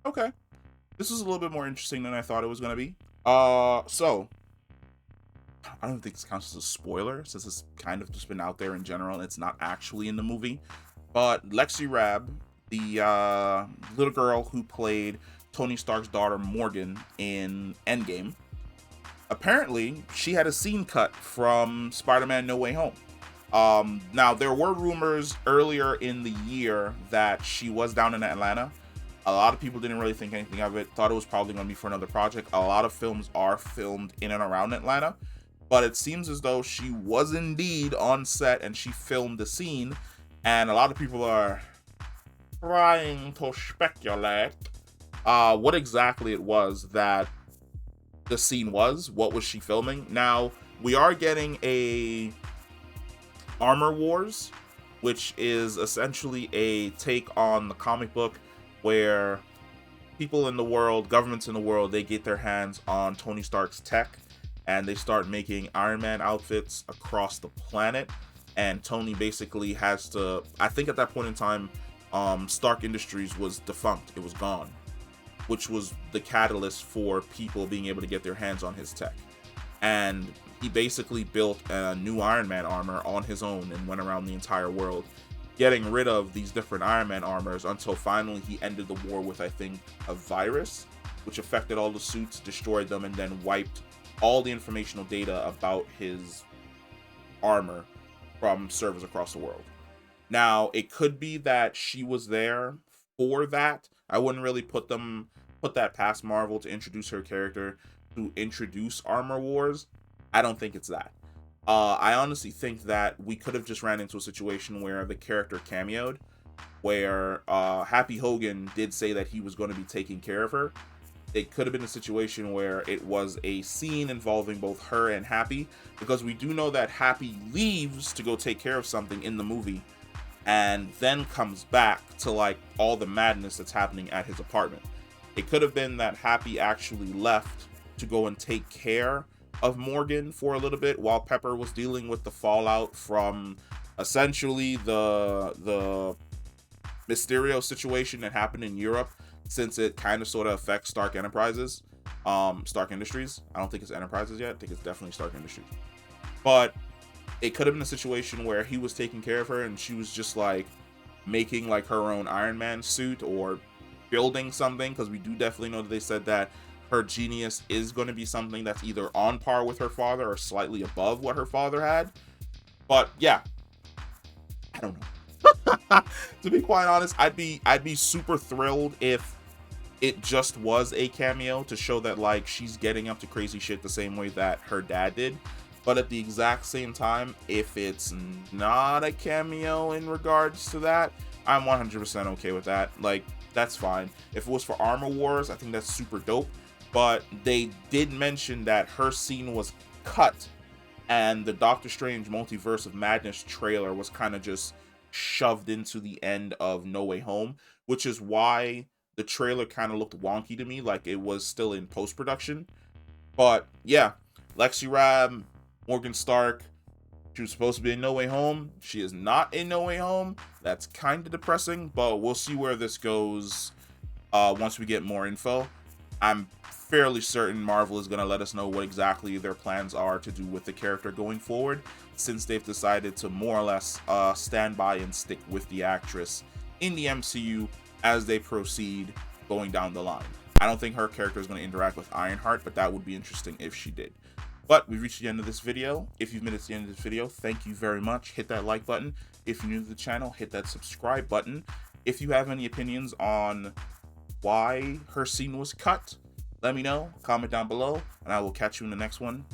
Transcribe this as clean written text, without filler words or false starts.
Okay. This is a little bit more interesting than I thought it was going to be. So I don't think this counts as a spoiler since it's kind of just been out there in general and it's not actually in the movie. But Lexi Rabe, the little girl who played Tony Stark's daughter Morgan in Endgame, apparently she had a scene cut from Spider-Man No Way Home. Now there were rumors earlier in the year that she was down in Atlanta. A lot of people didn't really think anything of it, thought it was probably going to be for another project. A lot of films are filmed in and around Atlanta, but it seems as though she was indeed on set and she filmed the scene. And a lot of people are trying to speculate what exactly it was that the scene was. What was she filming? Now, we are getting a Armor Wars, which is essentially a take on the comic book where people in the world, governments in the world, they get their hands on Tony Stark's tech and they start making Iron Man outfits across the planet. And Tony basically has to, I think at that point in time, Stark Industries was defunct, it was gone, which was the catalyst for people being able to get their hands on his tech. And he basically built a new Iron Man armor on his own and went around the entire world getting rid of these different Iron Man armors until finally he ended the war with, I think, a virus, which affected all the suits, destroyed them, and then wiped all the informational data about his armor from servers across the world. Now, it could be that she was there for that. I wouldn't really put that past Marvel to introduce her character to introduce Armor Wars. I don't think it's that. I honestly think that we could have just ran into a situation where the character cameoed, where Happy Hogan did say that he was going to be taking care of her. It could have been a situation where it was a scene involving both her and Happy, because we do know that Happy leaves to go take care of something in the movie and then comes back to like all the madness that's happening at his apartment. It could have been that Happy actually left to go and take care of Morgan for a little bit while Pepper was dealing with the fallout from essentially the Mysterio situation that happened in Europe, since it kind of sort of affects Stark Enterprises, Stark Industries. I don't think it's Enterprises yet. I think it's definitely Stark Industries. But it could have been a situation where he was taking care of her and she was just like making like her own Iron Man suit or building something, because we do definitely know that they said that her genius is going to be something that's either on par with her father or slightly above what her father had. But yeah, I don't know. To be quite honest, I'd be super thrilled if it just was a cameo to show that like she's getting up to crazy shit the same way that her dad did. But at the exact same time, if it's not a cameo in regards to that, I'm 100% okay with that. Like, that's fine. If it was for Armor Wars, I think that's super dope. But they did mention that her scene was cut and the Doctor Strange Multiverse of Madness trailer was kind of just shoved into the end of No Way Home, which is why the trailer kind of looked wonky to me, like it was still in post production. But yeah, Lexi Rabe, Morgan Stark, she was supposed to be in No Way Home. She is not in No Way Home. That's kind of depressing, but we'll see where this goes once we get more info. I'm fairly certain Marvel is going to let us know what exactly their plans are to do with the character going forward, since they've decided to more or less stand by and stick with the actress in the MCU as they proceed going down the line. I don't think her character is going to interact with Ironheart, but that would be interesting if she did. But we've reached the end of this video. If you've made it to the end of this video, thank you very much. Hit that like button. If you're new to the channel, hit that subscribe button. If you have any opinions on why her scene was cut, let me know. Comment down below, and I will catch you in the next one.